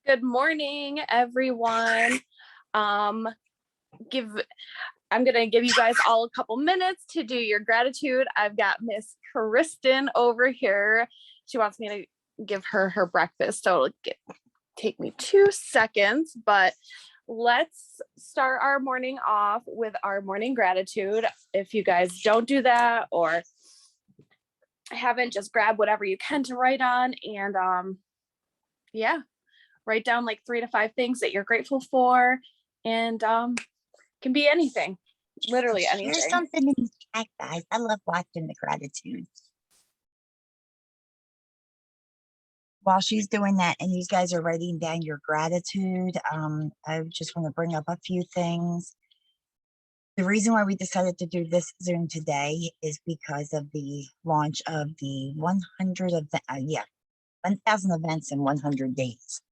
Good morning, everyone. Um, I'm gonna give you guys all a couple minutes to do your gratitude. I've got Miss Kristen over here. She wants me to give her breakfast, so take me 2 seconds, but let's start our morning off with our morning gratitude. If you guys don't do that or haven't, just grab whatever you can to write on, and yeah, write down like 3 to 5 things that you're grateful for, and can be anything, literally anything. There's something in the chat, guys. I love watching the gratitude. While she's doing that and you guys are writing down your gratitude, I just want to bring up a few things. The reason why we decided to do this Zoom today is because of the launch of the 1,000 events in 100 days.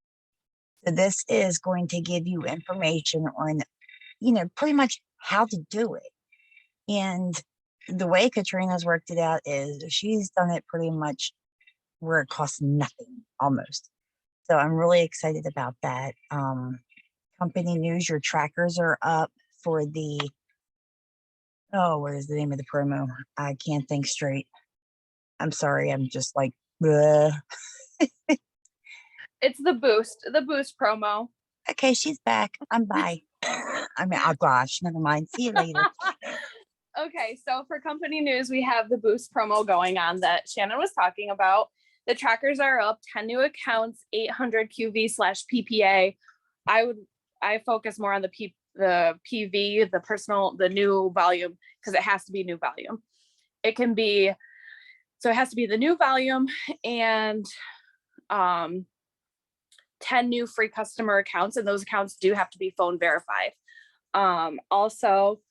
So this is going to give you information on, pretty much how to do it. And the way Katrina's worked it out is she's done it pretty much where it costs nothing almost. So I'm really excited about that. Company news, your trackers are up for the, what is the name of the promo? I can't think straight. I'm sorry. I'm just like, bleh. It's the boost promo. Okay, she's back. I'm bye. I mean, oh gosh, never mind. See you later. Okay, so for company news, we have the boost promo going on that Shannon was talking about. The trackers are up, 10 new accounts, 800 QV/PPA. I focus more on the PV, the new volume, because it has to be new volume. It has to be the new volume, and 10 new free customer accounts, and those accounts do have to be phone verified. Also,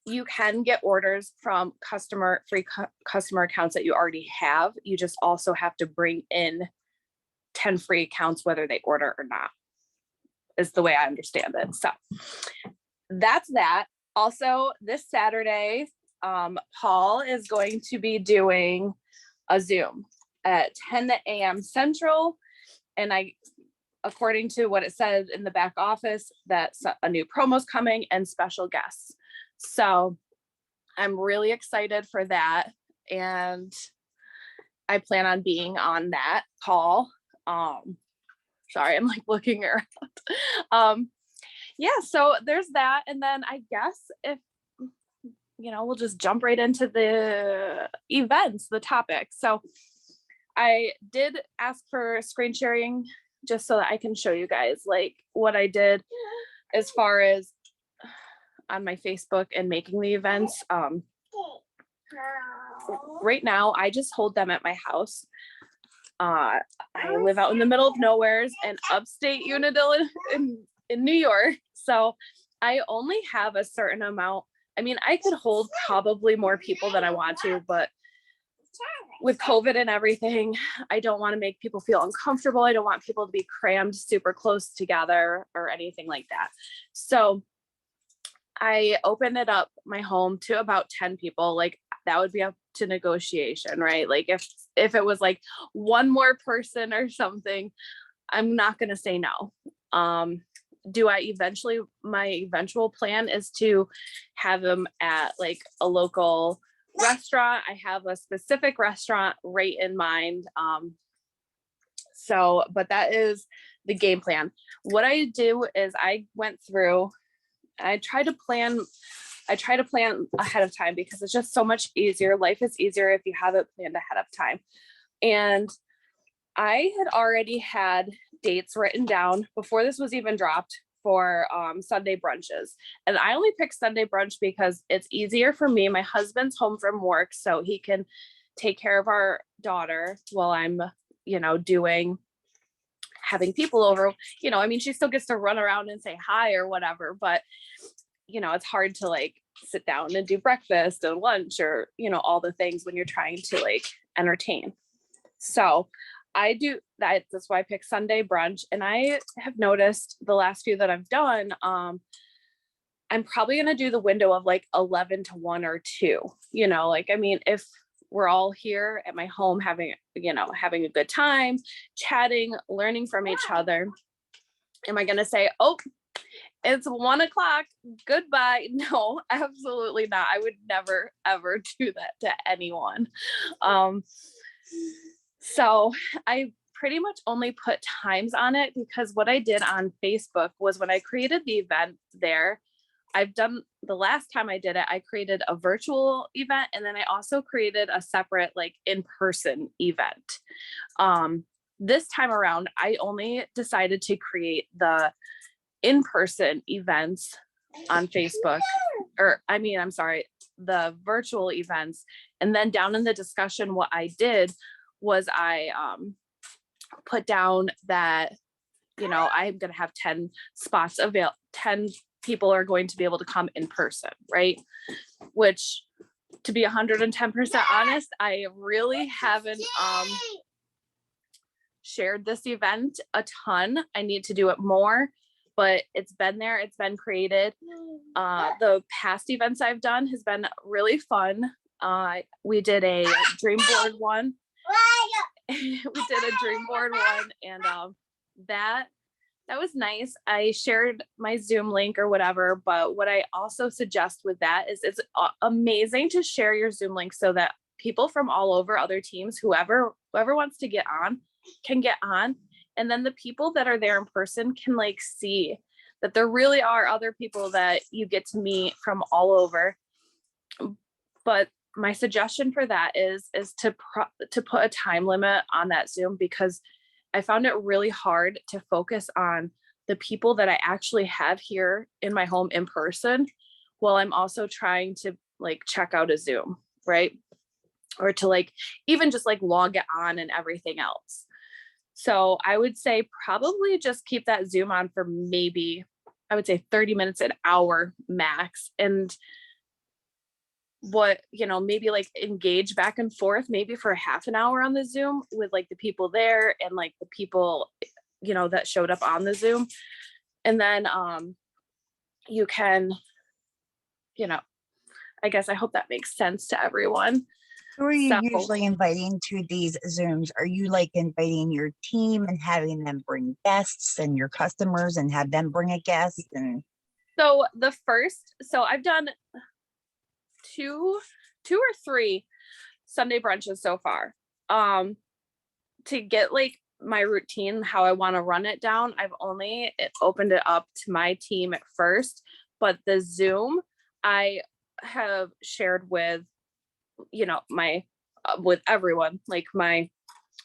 you can get orders from free customer accounts that you already have. You just also have to bring in 10 free accounts, whether they order or not, is the way I understand it. So that's that. Also, this Saturday, Paul is going to be doing a Zoom at 10 a.m. Central. And according to what it says in the back office, that a new promo's coming and special guests. So I'm really excited for that. And I plan on being on that call. Sorry, I'm like looking around. Yeah, so there's that. And then I guess if, we'll just jump right into the events, the topics. So I did ask for screen sharing just so that I can show you guys like what I did as far as on my Facebook and making the events. Right now, I just hold them at my house. I live out in the middle of nowhere in upstate Unadilla in New York. So I only have a certain amount. I mean, I could hold probably more people than I want to, but with COVID and everything, I don't want to make people feel uncomfortable. I don't want people to be crammed super close together or anything like that. So I opened it up, my home, to about 10 people. Like that would be up to negotiation, right? Like if it was like one more person or something, I'm not going to say no. My eventual plan is to have them at like a local restaurant. I have a specific restaurant right in mind. But that is the game plan. What I do is I try to plan ahead of time because it's just so much easier. Life is easier if you have it planned ahead of time. And I had already had dates written down before this was even dropped for Sunday brunches. And I only picked Sunday brunch because it's easier for me. My husband's home from work, so he can take care of our daughter while I'm, having people over. She still gets to run around and say hi or whatever, but it's hard to like sit down and do breakfast and lunch or, all the things when you're trying to like entertain. So I do that. That's why I pick Sunday brunch. And I have noticed the last few that I've done, I'm probably going to do the window of like 11 to 1 or 2, if we're all here at my home having, having a good time, chatting, learning from each other. Am I going to say, oh, it's 1 o'clock, goodbye? No, absolutely not. I would never, ever do that to anyone. So I pretty much only put times on it because what I did on Facebook was when I created the event there, the last time I did it, I created a virtual event, and then I also created a separate like in-person event. This time around, I only decided to create the in-person events on Facebook, the virtual events. And then down in the discussion, what I did was I put down that, I'm going to have 10 spots available, 10 people are going to be able to come in person, right? Which, to be 110% honest, I really haven't shared this event a ton. I need to do it more, but it's been there, it's been created. The past events I've done has been really fun. We did a dream board one. And that was nice. I shared my Zoom link or whatever, but what I also suggest with that is it's amazing to share your Zoom link so that people from all over, other teams, whoever wants to get on can get on. And then the people that are there in person can like see that there really are other people that you get to meet from all over. But my suggestion for that is to put a time limit on that Zoom, because I found it really hard to focus on the people that I actually have here in my home in person while I'm also trying to like check out a Zoom, right? Or to like even just like log it on and everything else. So I would say probably just keep that Zoom on for maybe, I would say 30 minutes, an hour max. And maybe like engage back and forth, maybe for half an hour on the Zoom with like the people there and like the people, that showed up on the Zoom. And then you can, I guess, I hope that makes sense to everyone. Who are you usually inviting to these Zooms? Are you like inviting your team and having them bring guests, and your customers and have them bring a guest? And so I've done two or three Sunday brunches so far. To get like my routine, how I want to run it down, I've only opened it up to my team at first, but the Zoom I have shared with, with everyone, like my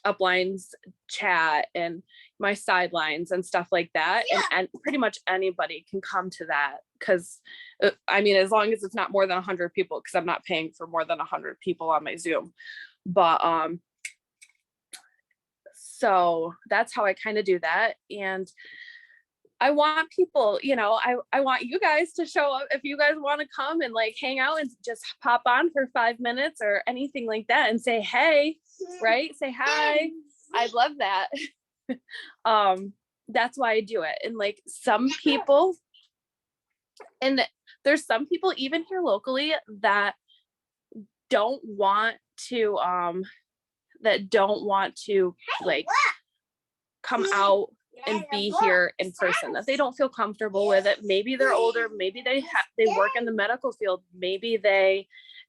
uplines chat and my sidelines and stuff like that. And pretty much anybody can come to that. Cause as long as it's not more than 100 people, cause I'm not paying for more than 100 people on my Zoom, but, so that's how I kind of do that. And I want people, I want you guys to show up if you guys want to come and like hang out and just pop on for 5 minutes or anything like that and say, hey, right? Say hi. I love that. That's why I do it. And like some people, and there's some people even here locally that don't want to like come out and be here in person, that they don't feel comfortable with it. Maybe they're older, maybe they work in the medical field, maybe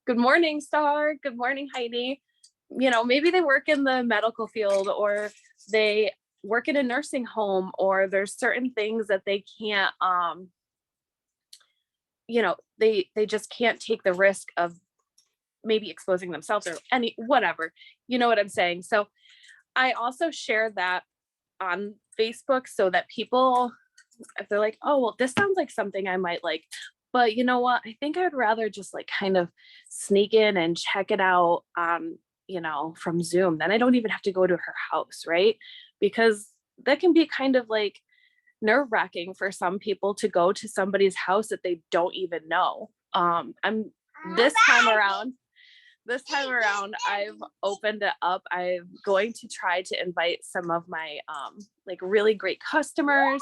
good morning, Star, good morning, Heidi, maybe they work in the medical field, or they work in a nursing home, or there's certain things that they can't they just can't take the risk of maybe exposing themselves or whatever, you know what I'm saying? So I also share that on Facebook so that people, if they're like, oh, well, this sounds like something I might like, but you know what? I think I'd rather just like kind of sneak in and check it out, from Zoom. Then I don't even have to go to her house, right? Because that can be kind of like nerve-wracking for some people to go to somebody's house that they don't even know. This time around, this time around, I've opened it up. I'm going to try to invite some of my like really great customers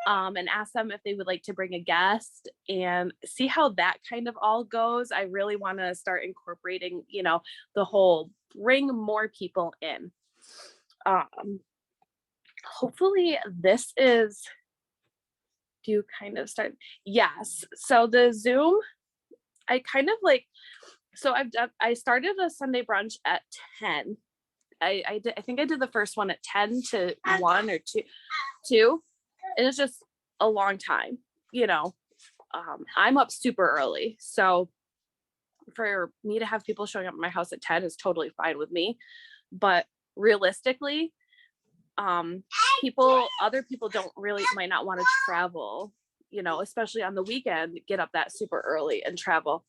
and ask them if they would like to bring a guest and see how that kind of all goes. I really want to start incorporating, you know, the whole bring more people in. Hopefully this is, do you kind of start? Yes. So the Zoom, I kind of like, so I started a Sunday brunch at 10. I think I did the first one at 10 to 1 or 2. And it's just a long time, you know. I'm up super early. So for me to have people showing up at my house at 10 is totally fine with me. But realistically, other people don't really, might not want to travel, you know, especially on the weekend, get up that super early and travel.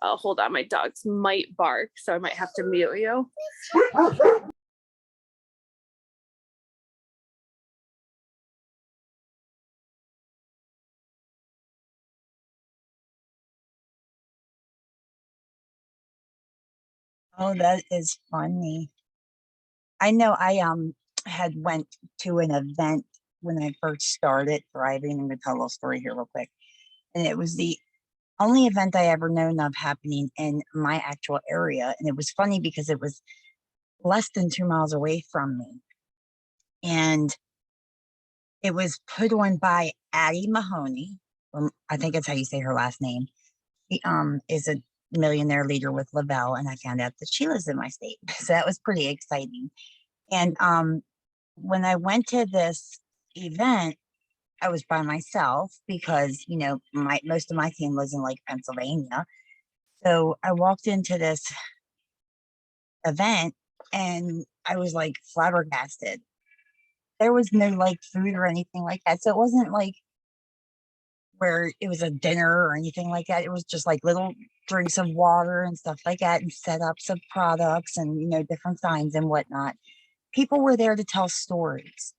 Hold on, my dogs might bark, so I might have to mute you. Oh, that is funny. I know I had went to an event when I first started thriving. I'm gonna tell a little story here real quick. And it was the only event I ever known of happening in my actual area. And it was funny because it was less than 2 miles away from me. And it was put on by Addie Mahoney. I think that's how you say her last name. She is a millionaire leader with Lavelle, and I found out that she lives in my state. So that was pretty exciting. And when I went to this event, I was by myself because, you know, most of my team lives in Lake Pennsylvania. So I walked into this event and I was like flabbergasted. There was no like food or anything like that. So it wasn't like where it was a dinner or anything like that. It was just like little drinks of water and stuff like that, and setups of products and, you know, different signs and whatnot. People were there to tell stories.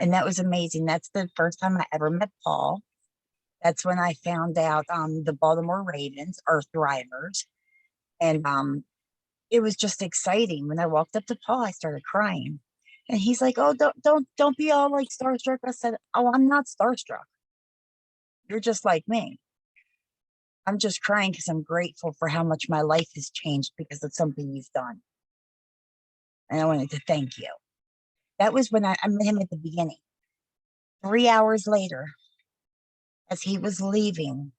And that was amazing. That's the first time I ever met Paul. That's when I found out the Baltimore Ravens are thrivers. And it was just exciting. When I walked up to Paul, I started crying. And he's like, "Oh, don't be all like starstruck." I said, "Oh, I'm not starstruck. You're just like me. I'm just crying because I'm grateful for how much my life has changed because of something you've done. And I wanted to thank you." That was when I met him at the beginning. 3 hours later, as he was leaving,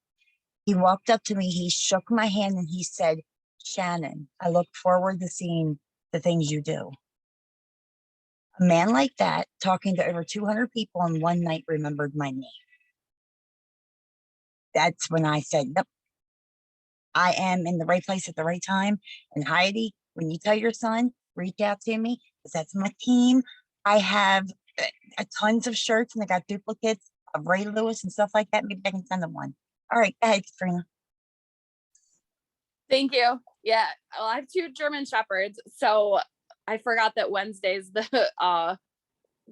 he walked up to me, he shook my hand, and he said, "Shannon, I look forward to seeing the things you do." A man like that, talking to over 200 people in one night, remembered my name. That's when I said, "Yep, I am in the right place at the right time." And Heidi, when you tell your son, reach out to me, because that's my team. I have tons of shirts, and I got duplicates of Ray Lewis and stuff like that. Maybe I can send them one. All right, go ahead, Katrina. Thank you. Yeah, well, I have 2 German Shepherds, so I forgot that Wednesday's the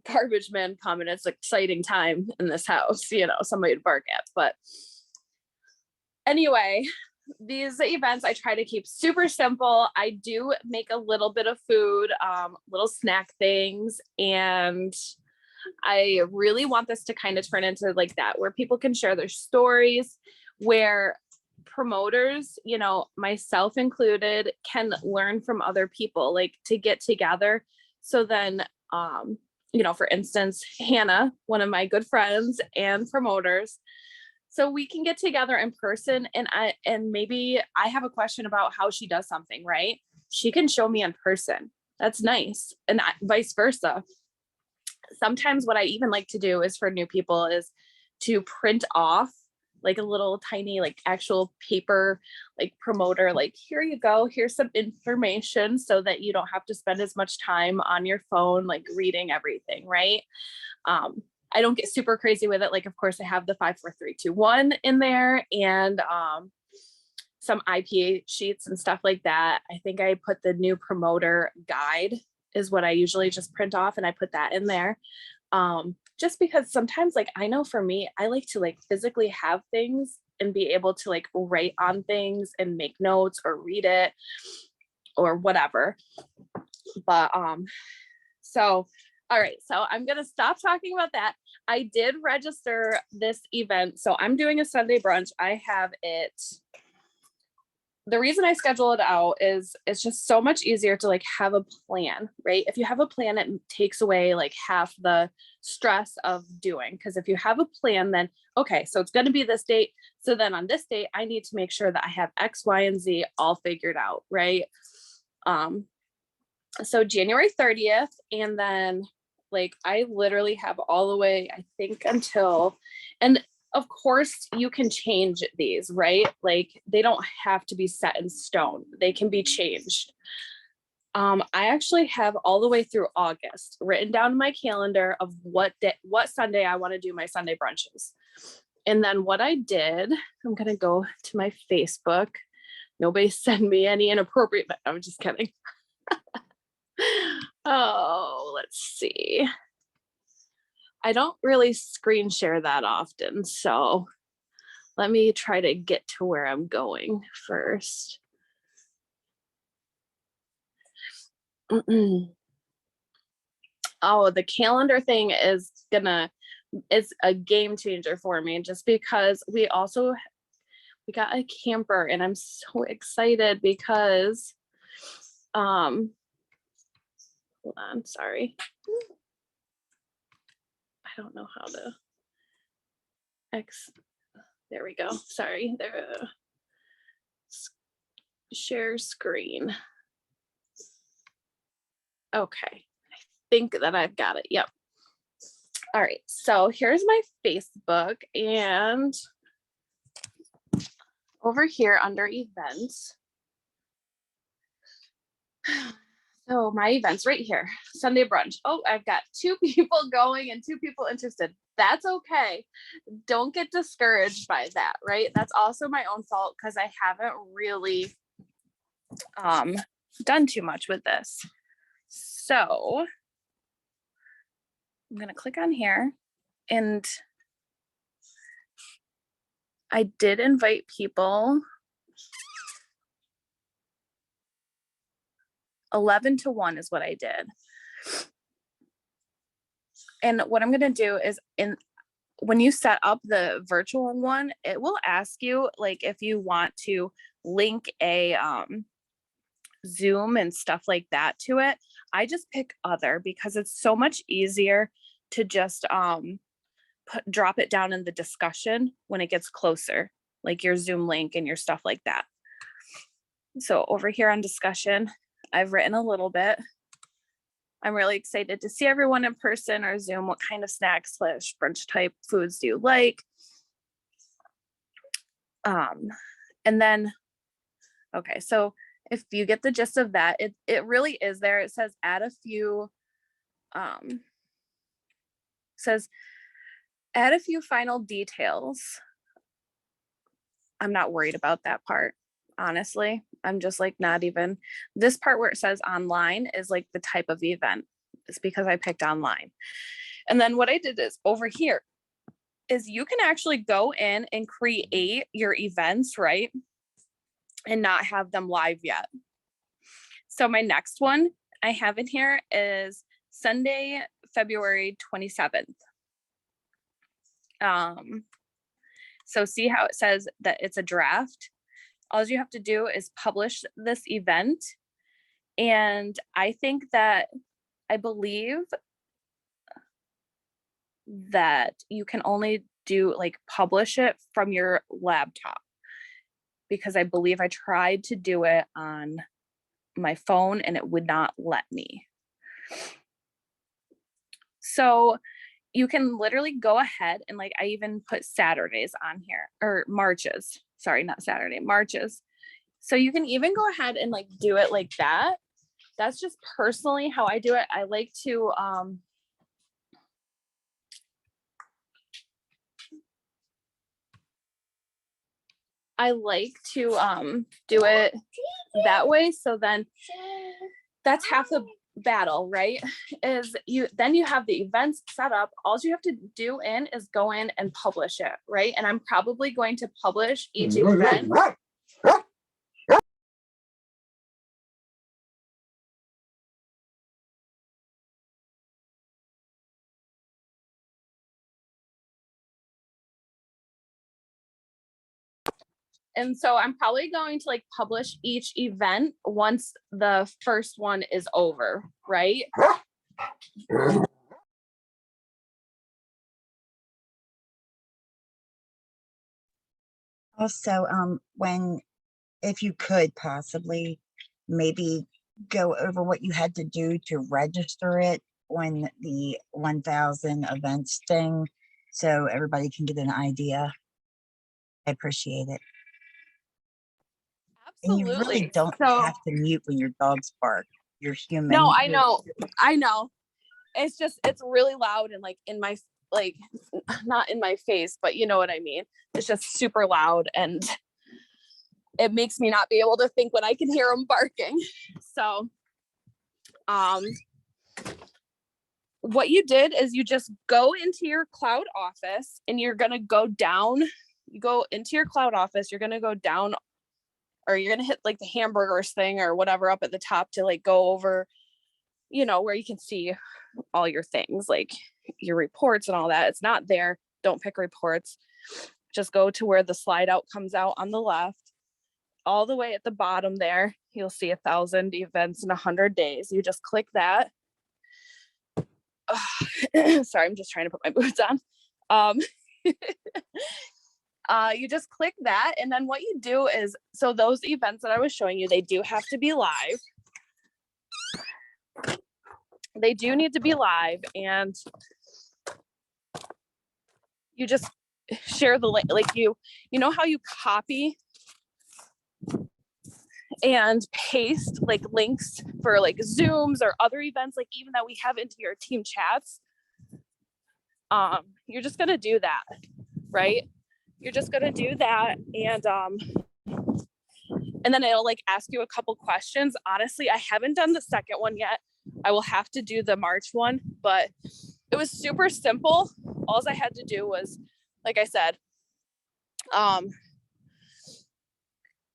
garbage man come, and it's an exciting time in this house, you know, somebody to bark at. But anyway, these events I try to keep super simple. I do make a little bit of food, little snack things, and I really want this to kind of turn into like that, where people can share their stories, where promoters, you know, myself included, can learn from other people, like to get together. So then, you know, for instance, Hannah, one of my good friends and promoters, so we can get together in person, and maybe I have a question about how she does something, right? She can show me in person. That's nice. And vice versa. Sometimes what I even like to do is for new people is to print off like a little tiny, like actual paper, like promoter, like, here you go, here's some information, so that you don't have to spend as much time on your phone, like reading everything, right? I don't get super crazy with it. Like, of course I have the 5, 4, 3, 2, 1 in there, and some IPA sheets and stuff like that. I think I put the new promoter guide is what I usually just print off, and I put that in there. Just because sometimes, like, I know for me, I like to like physically have things and be able to like write on things and make notes or read it or whatever. But so all right, so I'm gonna stop talking about that. I did register this event, so I'm doing a Sunday brunch. I have it. The reason I schedule it out is it's just so much easier to like have a plan, right? If you have a plan, it takes away like half the stress of doing. Because if you have a plan, then okay, so it's going to be this date. So then on this date, I need to make sure that I have X, Y, and Z all figured out, right? So January 30th, and then like I literally have all the way, I think, until, and of course you can change these, right? Like they don't have to be set in stone. They can be changed. I actually have all the way through August written down in my calendar of what Sunday I want to do my Sunday brunches. And then what I did, I'm going to go to my Facebook. Nobody send me any inappropriate, I'm just kidding. Oh, let's see. I don't really screen share that often, so let me try to get to where I'm going first. Oh, the calendar thing is a game changer for me, just because we got a camper, and I'm so excited because hold on, sorry. I don't know how to there we go. Sorry, there. Share screen. Okay, I think that I've got it. Yep. All right, so here's my Facebook, and over here under events. So my events right here, Sunday brunch. Oh, I've got 2 people going and 2 people interested. That's okay. Don't get discouraged by that, right? That's also my own fault because I haven't really done too much with this. So I'm going to click on here, and I did invite people. 11 to 1 is what I did. And what I'm going to do is when you set up the virtual one, it will ask you like if you want to link a Zoom and stuff like that to it. I just pick other because it's so much easier to just drop it down in the discussion when it gets closer, like your Zoom link and your stuff like that. So over here on discussion, I've written a little bit. I'm really excited to see everyone in person or Zoom. What kind of snacks / brunch type foods do you like? And then, okay, so if you get the gist of that, it really is there. It says add a few, says add a few final details. I'm not worried about that part. Honestly, I'm just like not even this part where it says online is like the type of event. It's because I picked online. And then what I did is over here is you can actually go in and create your events, right? And not have them live yet. So my next one I have in here is Sunday, February 27th. So see how it says that it's a draft? All you have to do is publish this event. And I believe that you can only do like publish it from your laptop, because I believe I tried to do it on my phone and it would not let me. So you can literally go ahead and like, I even put Saturdays on here, or Marches, sorry, not Saturday, Marches. So you can even go ahead and like do it like that. That's just personally how I do it. I like to, do it that way. So then that's half the battle, right, is you have the events set up. All you have to do is go in and publish it, right? And I'm probably going to publish each event. And so I'm probably going to like publish each event once the first one is over, right? Also, if you could possibly maybe go over what you had to do to register it on the 1,000 events thing, so everybody can get an idea. I appreciate it. And you really Absolutely. don't So, have to mute when your dogs bark. You're human. no, I know. It's just, it's really loud and like in my, like, not in my face, but you know what I mean? It's just super loud and it makes me not be able to think when I can hear them barking. So, what you did is you just go into your cloud office and you're going to go down, you go into your cloud office, you're going to go down, or you're going to hit like the hamburgers thing or whatever up at the top to like go over, you know, where you can see all your things, like your reports and all that. It's not there. Don't pick reports. Just go to where the slide out comes out on the left. All the way at the bottom there, you'll see 1,000 events in 100 days. You just click that. Sorry, I'm just trying to put my boots on. You just click that, and then what you do is, so those events that I was showing you, they do have to be live. They do need to be live, and you just share the link. Like you know how you copy and paste like links for like Zooms or other events, like even that we have into your team chats. You're just gonna do that, right? You're just gonna do that, and then it'll like ask you a couple questions. Honestly, I haven't done the second one yet. I will have to do the March one, but it was super simple. All I had to do was, like I said,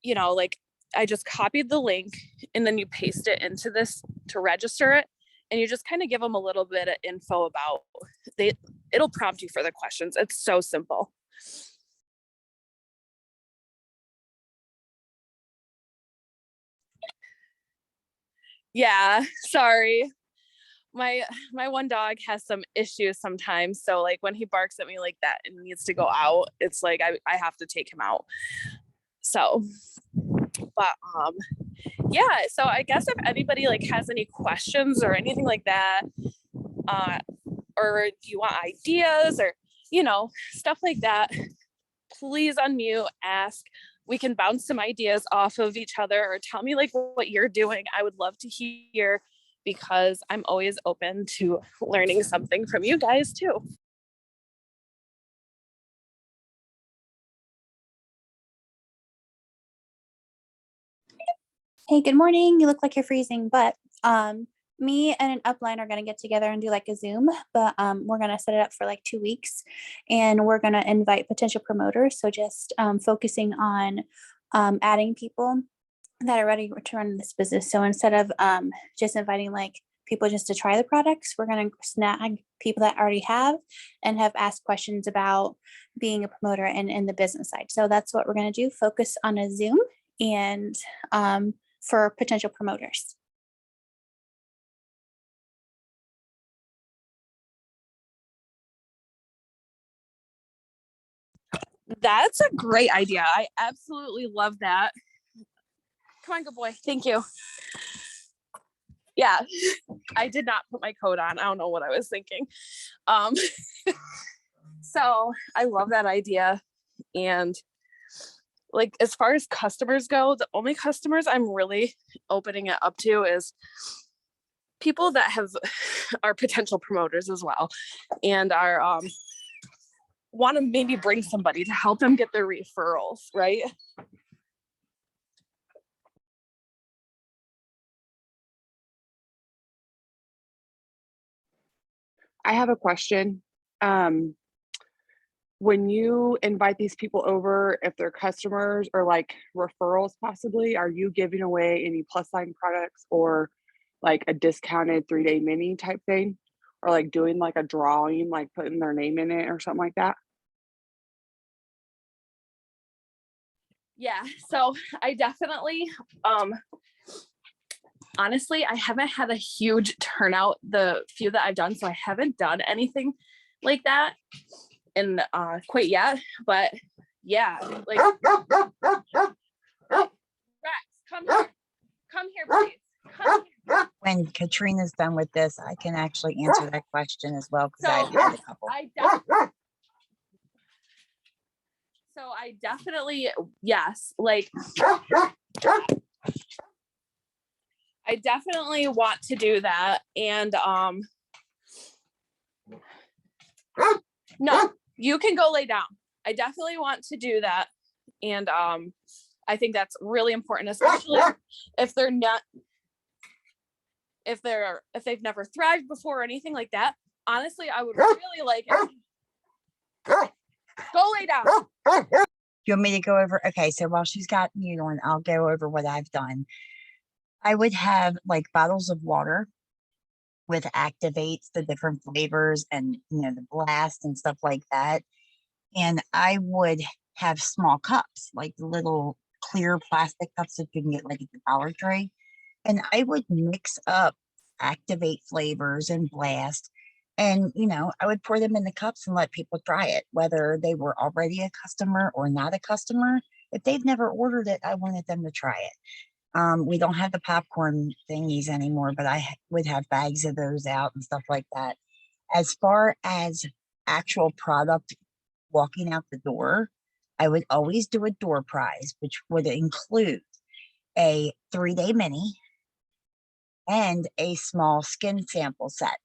you know, like I just copied the link and then you paste it into this to register it. And you just kind of give them a little bit of info about it'll prompt you for the questions. It's so simple. Yeah, sorry. My one dog has some issues sometimes. So like when he barks at me like that and needs to go out, it's like I have to take him out. So, but yeah, so I guess if anybody like has any questions or anything like that, or do you want ideas or, you know, stuff like that, please unmute, ask. We can bounce some ideas off of each other, or tell me like what you're doing. I would love to hear, because I'm always open to learning something from you guys too. Hey, good morning. You look like you're freezing, but me and an upline are going to get together and do like a Zoom, but we're going to set it up for like 2 weeks, and we're going to invite potential promoters. So just focusing on adding people that are ready to run this business. So instead of just inviting like people just to try the products, we're going to snag people that already have and have asked questions about being a promoter and in the business side. So that's what we're going to do. Focus on a Zoom and for potential promoters. That's a great idea. I absolutely love that. Come on, good boy. Thank you. Yeah, I did not put my coat on. I don't know what I was thinking. So I love that idea. And like, as far as customers go, the only customers I'm really opening it up to is people that are potential promoters as well, and are want to maybe bring somebody to help them get their referrals, right? I have a question. When you invite these people over, if they're customers or like referrals possibly, are you giving away any plus sign products or like a discounted 3-day mini type thing? Or like doing like a drawing, like putting their name in it or something like that? Yeah, so I definitely, honestly, I haven't had a huge turnout the few that I've done, so I haven't done anything like that and quite yet, but yeah, like Rex, come here, please. Come here. When Katrina's done with this, I can actually answer that question as well, because So I've had a couple. I definitely, yes, like I definitely want to do that. And no, you can go lay down. I definitely want to do that. And I think that's really important, especially if they're not, if they've never thrived before or anything like that. Honestly, I would really like it. Go lay down. You want me to go over? Okay, so while she's got mute on, I'll go over what I've done. I would have like bottles of water with activates, the different flavors and, the blast and stuff like that. And I would have small cups, like the little clear plastic cups that you can get like at the Dollar Tree. And I would mix up activate flavors and blast. And, I would pour them in the cups and let people try it, whether they were already a customer or not a customer. If they've never ordered it, I wanted them to try it. We don't have the popcorn thingies anymore, but I would have bags of those out and stuff like that. As far as actual product walking out the door, I would always do a door prize, which would include a 3-day mini and a small skin sample set.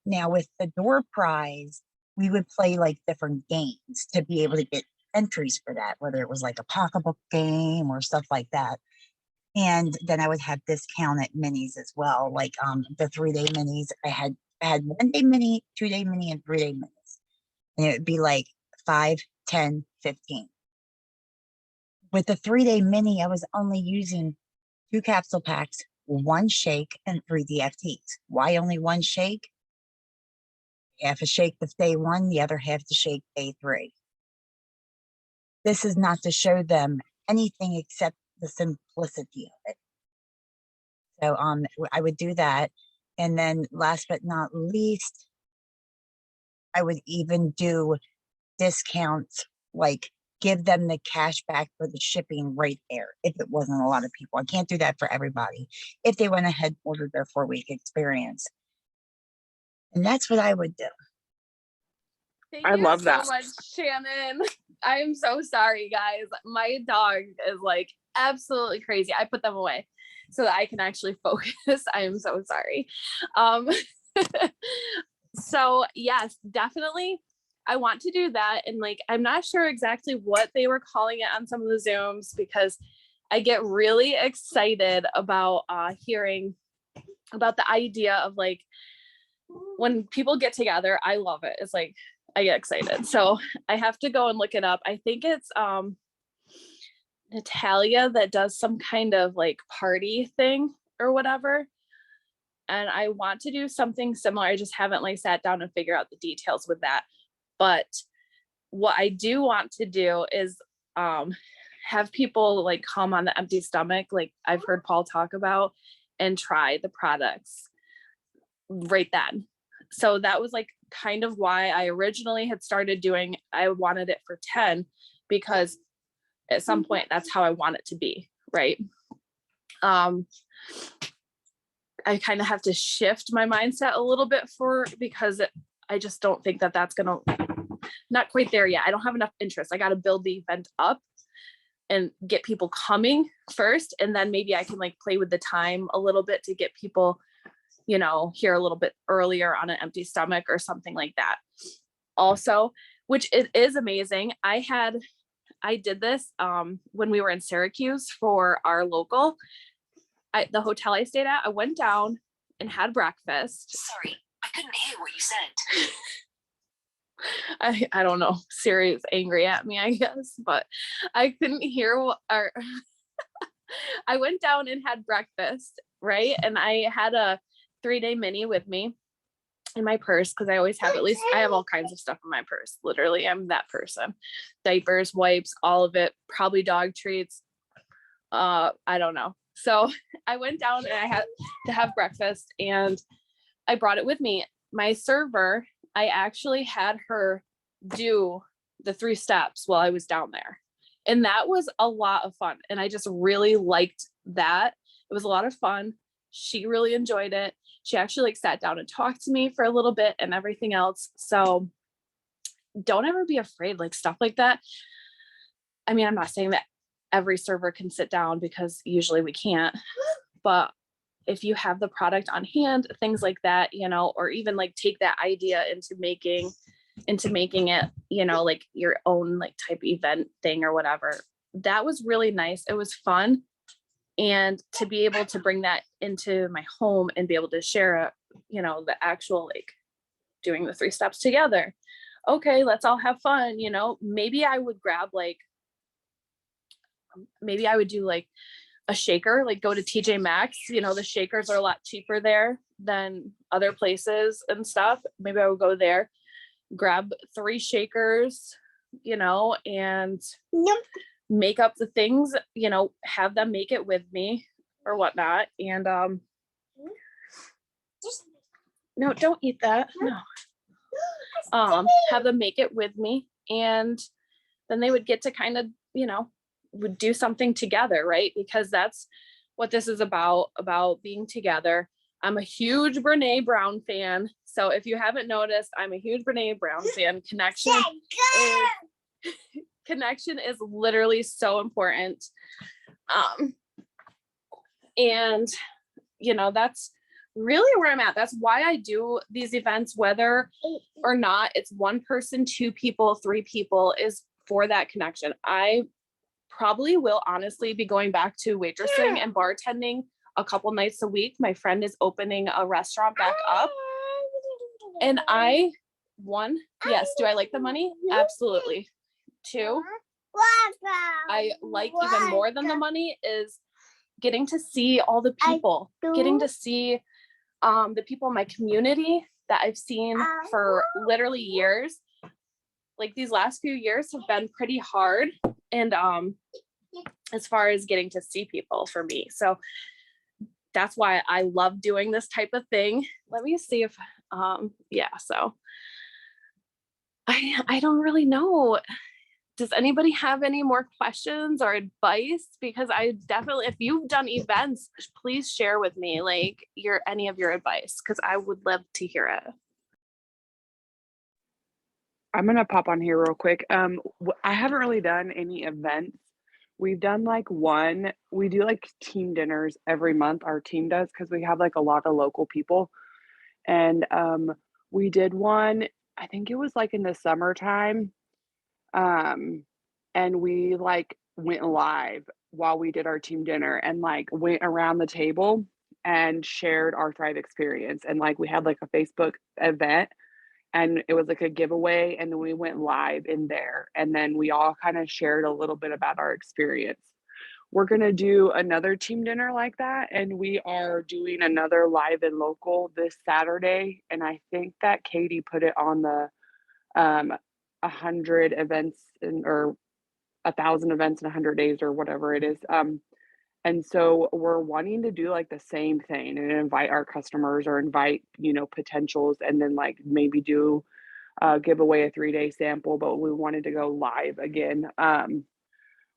Now with the door prize, we would play like different games to be able to get entries for that, whether it was like a pocketbook game or stuff like that. And then I would have discounted minis as well. Like the 3-day minis, I had 1-day mini, 2-day mini, and 3-day minis. And it would be like 5, 10, 15. With the 3-day mini, I was only using 2 capsule packs, 1 shake, and 3 DFTs. Why only 1 shake? Half a shake the day 1, the other half to shake day 3. This is not to show them anything except the simplicity of it. So I would do that. And then last but not least, I would even do discounts, like give them the cash back for the shipping right there if it wasn't a lot of people. I can't do that for everybody if they went ahead and ordered their 4-week experience. And that's what I would do. Thank I you love so that. much, Shannon. I am so sorry, guys. My dog is like absolutely crazy. I put them away so that I can actually focus. I am so sorry. So yes, definitely. I want to do that. And like, I'm not sure exactly what they were calling it on some of the Zooms, because I get really excited about hearing about the idea of like, when people get together, I love it. It's like, I get excited. So I have to go and look it up. I think it's Natalia that does some kind of like party thing or whatever. And I want to do something similar. I just haven't like sat down and figure out the details with that. But what I do want to do is have people like come on the empty stomach, like I've heard Paul talk about, and try the products right then. So that was like kind of why I originally had started doing, I wanted it for 10, because at some point that's how I want it to be, right? I kind of have to shift my mindset a little bit because I just don't think that that's gonna, not quite there yet. I don't have enough interest. I got to build the event up and get people coming first, and then maybe I can like play with the time a little bit to get people, here a little bit earlier on an empty stomach or something like that. Also, which it is amazing. I did this when we were in Syracuse for our local, the hotel I stayed at. I went down and had breakfast. Sorry, I couldn't hear what you said. I don't know. Siri is angry at me, I guess, but I couldn't hear what our I went down and had breakfast, right? And I had a 3-day mini with me in my purse because I always have, at least I have all kinds of stuff in my purse. Literally, I'm that person. Diapers, wipes, all of it, probably dog treats. I don't know. So I went down and I had to have breakfast and I brought it with me. My server, I actually had her do the 3 steps while I was down there. And that was a lot of fun. And I just really liked that. It was a lot of fun. She really enjoyed it. She actually like sat down and talked to me for a little bit and everything else. So don't ever be afraid, like stuff like that. I mean, I'm not saying that every server can sit down because usually we can't, but if you have the product on hand, things like that, you know, or even like take that idea into making it, you know, like your own like type event thing or whatever. That was really nice. It was fun. And to be able to bring that into my home and be able to share it, you know, the actual like doing the 3 steps together. Okay, let's all have fun, you know. Maybe I would grab like, maybe I would do like a shaker, like go to TJ Maxx, you know, the shakers are a lot cheaper there than other places and stuff. Maybe I would go there, grab 3 shakers, you know, and make up the things, you know, have them make it with me or whatnot. And no, don't eat that. No. Have them make it with me, and then they would get to kind of, you know, would do something together, right? Because that's what this is about being together. I'm a huge Brene Brown fan. So if you haven't noticed, I'm a huge Brene Brown fan. Connection is literally so important. And you know, that's really where I'm at. That's why I do these events, whether or not it's 1 person, 2 people, 3 people, is for that connection. I probably will honestly be going back to waitressing and bartending a couple nights a week. My friend is opening a restaurant back up. And one, yes, do I like the money? Absolutely. 2, I like even more than the money is getting to see all the people, getting to see the people in my community that I've seen for literally years. Like these last few years have been pretty hard. And as far as getting to see people for me. So that's why I love doing this type of thing. Let me see if, yeah, so I don't really know. Does anybody have any more questions or advice? Because I definitely, if you've done events, please share with me like any of your advice, because I would love to hear it. I'm gonna pop on here real quick. I haven't really done any events. We've done like one. We do like team dinners every month. Our team does, because we have like a lot of local people, and we did one. I think it was like in the summertime, and we like went live while we did our team dinner and like went around the table and shared our Thrive experience, and like we had like a Facebook event. And it was like a giveaway, and then we went live in there, and then we all kind of shared a little bit about our experience. We're going to do another team dinner like that, and we are doing another live and local this Saturday. And I think that Katie put it on the 100 events or 1,000 events in 100 days or whatever it is. And so we're wanting to do like the same thing and invite our customers or invite, you know, potentials, and then like maybe do give away a 3-day sample, but we wanted to go live again.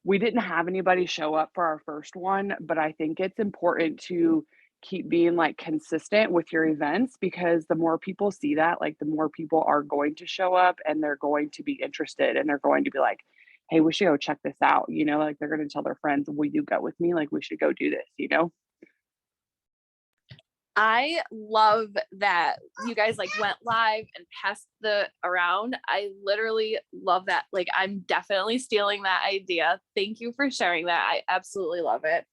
We didn't have anybody show up for our first one, but I think it's important to keep being like consistent with your events, because the more people see that, like the more people are going to show up and they're going to be interested, and they're going to be like, hey, we should go check this out. You know, like they're going to tell their friends, will you go with me? Like we should go do this, you know? I love that you guys like went live and passed the around. I literally love that. Like I'm definitely stealing that idea. Thank you for sharing that. I absolutely love it.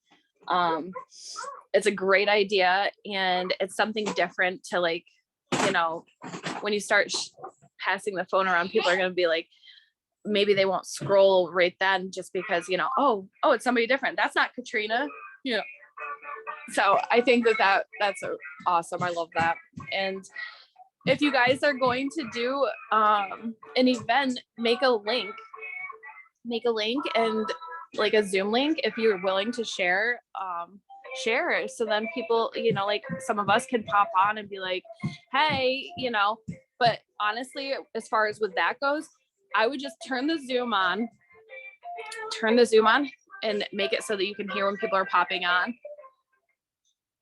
It's a great idea, and it's something different to like you know, when you start passing the phone around, people are going to be like, maybe they won't scroll right then just because, you know, oh, it's somebody different. That's not Katrina, you know. So I think that's awesome. I love that. And if you guys are going to do an event, make a link and like a Zoom link, if you're willing to share it. So then people, you know, like some of us can pop on and be like, hey, you know. But honestly, as far as with that goes, I would just turn the Zoom on and make it so that you can hear when people are popping on.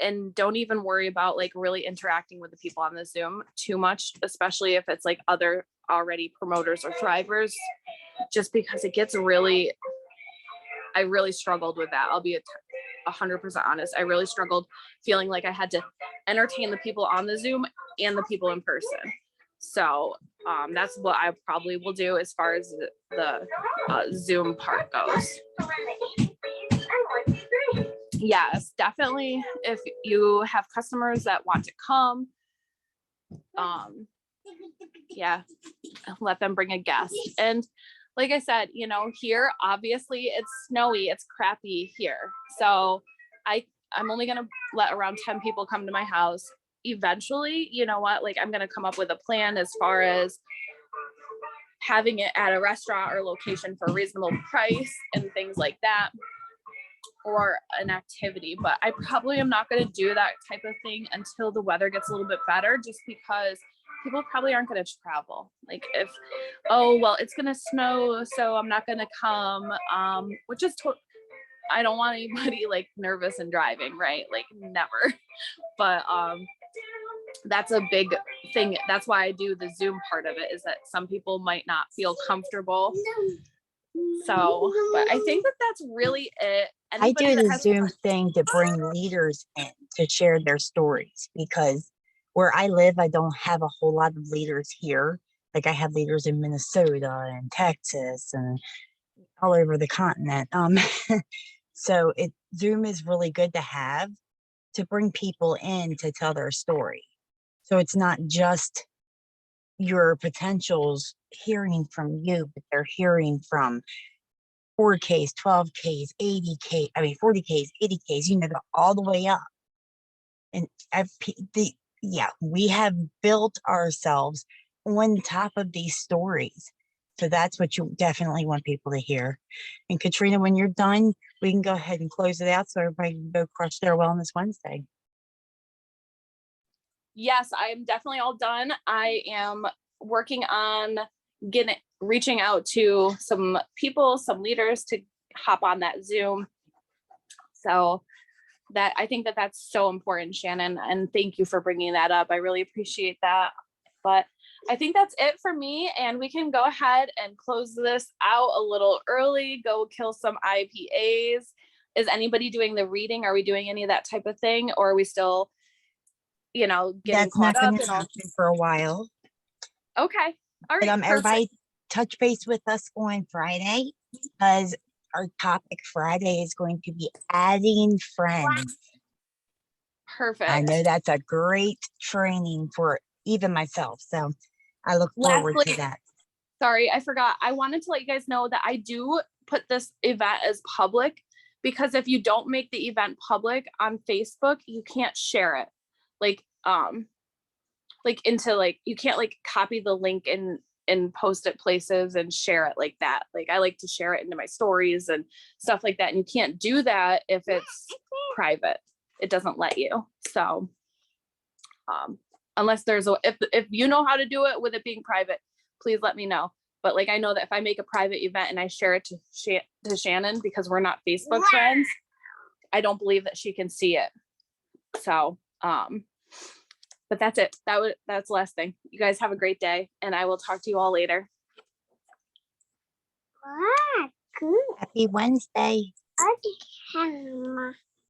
And don't even worry about like really interacting with the people on the Zoom too much, especially if it's like other already promoters or drivers, just because it gets really, I really struggled with that. I'll be 100% honest. I really struggled feeling like I had to entertain the people on the Zoom and the people in person. So that's what I probably will do as far as the Zoom part goes. Yes, definitely. If you have customers that want to come, yeah, let them bring a guest. And like I said, you know, here, obviously it's snowy, it's crappy here. So I'm only going to let around 10 people come to my house. Eventually, you know what, like I'm going to come up with a plan as far as having it at a restaurant or location for a reasonable price and things like that, or an activity. But I probably am not going to do that type of thing until the weather gets a little bit better, just because people probably aren't going to travel. Like if, oh, well, it's going to snow, so I'm not going to come, which is I don't want anybody like nervous and driving, right? Like never. But that's a big thing. That's why I do the Zoom part of it, is that some people might not feel comfortable. So, but I think that's really it. I do the Zoom thing to bring leaders in to share their stories, because where I live, I don't have a whole lot of leaders here. Like I have leaders in Minnesota and Texas and all over the continent. So Zoom is really good to have to bring people in to tell their story. So it's not just your potentials hearing from you, but they're hearing from 4Ks, 12Ks, 80K, 40Ks, 80Ks, you know, all the way up. And we have built ourselves on top of these stories. So that's what you definitely want people to hear. And Katrina, when you're done, we can go ahead and close it out so everybody can go crush their Wellness Wednesday. Yes, I'm definitely all done. I am working on reaching out to some people, some leaders to hop on that Zoom. So that, I think that's so important, Shannon, and thank you for bringing that up. I really appreciate that. But I think that's it for me, and we can go ahead and close this out a little early, go kill some IPAs. Is anybody doing the reading? Are we doing any of that type of thing? Or are we still, you know, getting caught up and all for a while? Okay. All right. But everybody touch base with us on Friday, because our topic Friday is going to be adding friends. Perfect. I know that's a great training for even myself. So I look forward to that. Sorry, I forgot. I wanted to let you guys know that I do put this event as public, because if you don't make the event public on Facebook, you can't share it. Like you can't like copy the link and post it places and share it like that. Like I like to share it into my stories and stuff like that. And you can't do that if it's private. It doesn't let you. So unless there's if you know how to do it with it being private, please let me know. But like I know that if I make a private event and I share it to Shannon, because we're not Facebook friends, I don't believe that she can see it. So but that's it. That's the last thing. You guys have a great day, and I will talk to you all later. Happy Wednesday.